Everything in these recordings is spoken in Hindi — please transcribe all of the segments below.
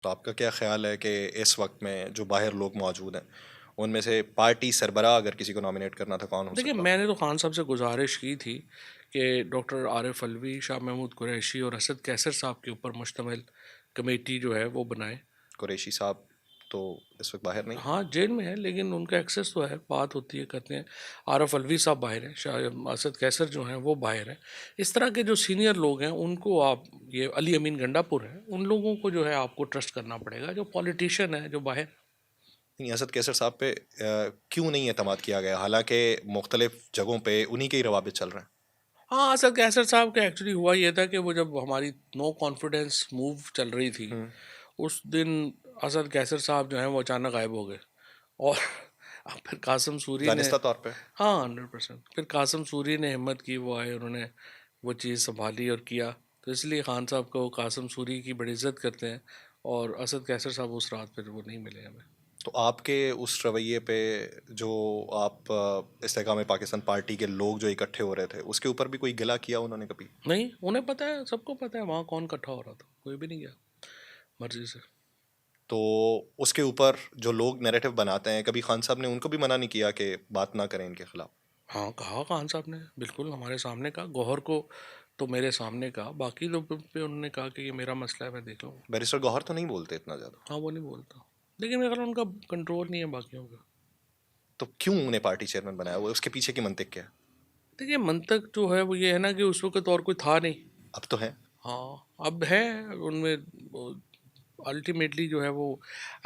तो आपका क्या ख्याल है कि इस वक्त में जो बाहर लोग मौजूद हैं उनमें से पार्टी सरबराह अगर किसी को नॉमिनेट करना था कौन हो देखिए, सकता था? मैंने तो खान साहब से गुजारिश की थी कि डॉक्टर आरिफ अलवी, शाह महमूद कुरैशी और असद कैसर साहब के ऊपर मुश्तमिल कमेटी जो है वो बनाए। कुरैशी साहब तो इस वक्त बाहर नहीं। हाँ, जेल में है लेकिन उनका एक्सेस तो है, बात होती है, करते हैं। आरिफ अलवी साहब बाहर हैं, शाह असद कैसर जो हैं वो बाहर हैं। इस तरह के जो सीनियर लोग हैं उनको आप, ये अली अमीन गंडापुर हैं, उन लोगों को जो है आपको ट्रस्ट करना पड़ेगा, जो पॉलिटिशियन है जो बाहर। नहीं, असद कैसर साहब पे क्यों नहीं एतमाद किया गया हालांकि मुख्तलिफ जगहों पे उन्हीं के ही रवाबित चल रहे हैं? हाँ, असद कैसर साहब का एक्चुअली हुआ ये था कि वो जब हमारी नो कॉन्फिडेंस मूव चल रही थी, हम्म। उस दिन असद कैसर साहब जो हैं वो अचानक गायब हो गए। और अब फिर कासिम सूरी ने, दानिस्ता तौर पे। हाँ 100%, फिर कासिम सूरी ने हिम्मत की, वो आए, उन्होंने वो चीज़ संभाली और किया। तो इसलिए खान साहब को कासिम सूरी की बड़ी इज्जत करते हैं, और असद कैसर साहब उस रात फिर वो नहीं मिले हमें। तो आपके उस रवैये पे जो आप इस्तेकाम पाकिस्तान पार्टी के लोग जो इकट्ठे हो रहे थे उसके ऊपर भी कोई गिला किया उन्होंने कभी? नहीं, उन्हें पता है, सबको पता है वहाँ कौन इकट्ठा हो रहा था, कोई भी नहीं गया मर्जी से। तो उसके ऊपर जो लोग नैरेटिव बनाते हैं कभी खान साहब ने उनको भी मना नहीं किया कि बात ना करें इनके खिलाफ? हाँ, कहा खान साहब ने, बिल्कुल हमारे सामने कहा, गौहर को तो मेरे सामने कहा, बाकी लोगों पे उन्होंने कहा कि ये मेरा मसला है, मैं देख लूँगा। बैरिस्टर गौहर तो नहीं बोलते इतना ज़्यादा। हाँ, वो नहीं बोलता, लेकिन मेरे ख्याल उनका कंट्रोल नहीं है बाकियों का। तो क्यों उन्हें पार्टी चेयरमैन बनाया, वो उसके पीछे की मंतिक क्या है? देखिए, मंतक जो है वो ये है ना कि उस वक़्त और कोई था नहीं। अब तो है। हाँ, अब है उनमें वो, अल्टीमेटली जो है वो,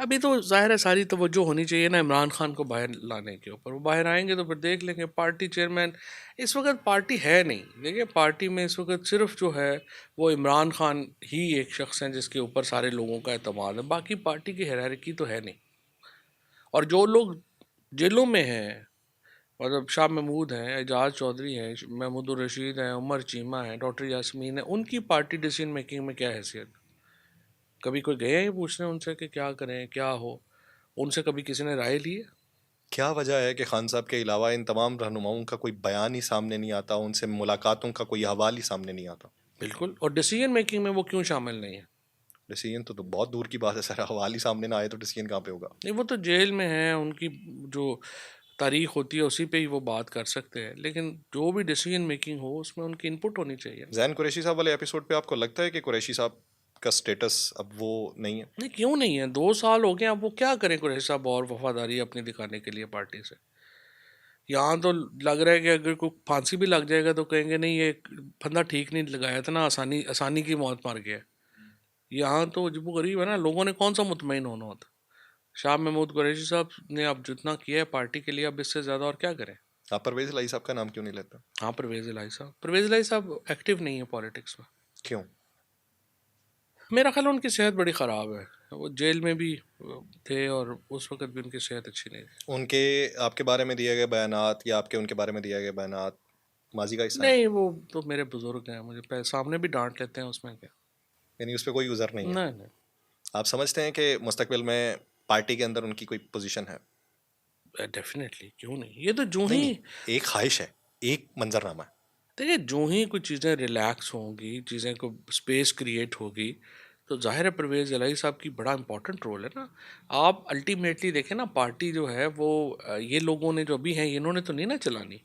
अभी तो ज़ाहिर है सारी तवज्जो होनी चाहिए ना इमरान खान को बाहर लाने के ऊपर। वो बाहर आएँगे तो फिर देख लेंगे। पार्टी चेयरमैन इस वक़्त पार्टी है नहीं। देखिए, पार्टी में इस वक़्त सिर्फ़ जो है वो इमरान खान ही एक शख़्स हैं जिसके ऊपर सारे लोगों का एतमाद है। बाकी पार्टी की हायरार्की तो है नहीं। और जो लोग जेलों में हैं, मतलब शाह महमूद हैं, एजाज चौधरी हैं, महमूद उर रशीद हैं, उमर चीमा हैं, डॉक्टर यास्मीन है, उनकी पार्टी डिसीजन मेकिंग में क्या हैसियत? कभी कोई गए हैं पूछने उनसे कि क्या करें, क्या हो? उनसे कभी किसी ने राय ली है? क्या वजह है कि खान साहब के अलावा इन तमाम रहनुमाओं का कोई बयान ही सामने नहीं आता, उनसे मुलाकातों का कोई अहवाल ही सामने नहीं आता? बिल्कुल। और डिसीजन मेकिंग में वो क्यों शामिल नहीं है? डिसीजन तो बहुत दूर की बात है सर, अहवाल ही सामने ना आए तो डिसीजन कहाँ पे होगा? नहीं, वो तो जेल में हैं, उनकी जो तारीख होती है उसी पे ही वो बात कर सकते हैं, लेकिन जो भी डिसीजन मेकिंग हो उसमें उनकी इनपुट होनी चाहिए ना। जैन कुरैशी साहब वाले एपिसोड पे आपको लगता है कि कुरैशी साहब का स्टेटस अब वो नहीं है? नहीं, क्यों नहीं है? 2 साल हो गए, अब वो क्या करें कुरैशी साहब और वफादारी अपनी दिखाने के लिए पार्टी से? यहाँ तो लग रहा है कि अगर कोई फांसी भी लग जाएगा तो कहेंगे नहीं, ये फंदा ठीक नहीं लगाया था ना, आसानी आसानी की मौत मर गया। यहाँ तो अजीबो गरीब है ना, लोगों ने कौन सा मुतमईन होना होता। शाह महमूद कुरैशी साहब ने अब जितना किया है पार्टी के लिए, अब इससे ज़्यादा और क्या करें? आप परवेज लाई साहब का नाम क्यों नहीं लेते? हाँ, परवेज़ इलाही साहब, परवेज़ इलाही साहब एक्टिव नहीं है पॉलिटिक्स में। क्यों? मेरा ख्याल है उनकी सेहत बड़ी ख़राब है। वो जेल में भी थे और उस वक़्त भी उनकी सेहत अच्छी नहीं थी। उनके आपके बारे में दिए गए बयानात या आपके उनके बारे में दिए गए बयानात माजी का हिस्सा है? नहीं, वो तो मेरे बुज़ुर्ग हैं, मुझे सामने भी डांट लेते हैं, उसमें क्या। यानी उस पर कोई गुजर नहीं है? नहीं नहीं, आप समझते हैं कि मुस्तकबिल में पार्टी के अंदर उनकी कोई पोजीशन है? डेफिनेटली, क्यों नहीं? ये तो जो नहीं ही, नहीं, एक ख्वाहिश है, एक मंजरनामा है। देखिए, जो ही कुछ चीज़ें रिलैक्स होंगी, चीज़ें को स्पेस क्रिएट होगी, तो ज़ाहिर है परवेज़ इलाही साहब की बड़ा इंपॉर्टेंट रोल है ना। आप अल्टीमेटली देखें ना, पार्टी जो है वो ये लोगों ने जो अभी हैं इन्होंने तो नहीं ना चलानी।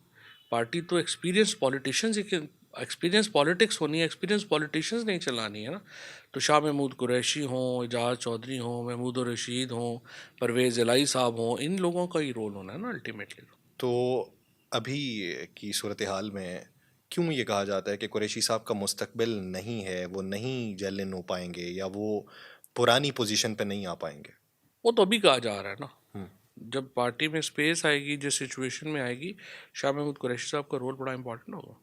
पार्टी तो एक्सपीरियंस पॉलिटिशियंस ही, एक्सपीरियंस पॉलिटिक्स होनी है, एक्सपीरियंस पॉलिटिशियंस नहीं चलानी है ना। तो शाह महमूद कुरैशी हों, एजाज चौधरी हों, महमूद उर रशीद हों, परवेज़ इलाही साहब हों, इन लोगों का ही रोल होना है ना अल्टीमेटली। तो अभी की सूरत हाल में क्यों ये कहा जाता है कि कुरैशी साहब का मुस्तकबिल नहीं है, वो नहीं जेल हो पाएंगे या वो पुरानी पोजीशन पे नहीं आ पाएंगे? वो तो अभी कहा जा रहा है ना, हम्म। जब पार्टी में स्पेस आएगी, जिस सिचुएशन में आएगी, शाह महमूद कुरैशी साहब का रोल बड़ा इंपॉर्टेंट होगा।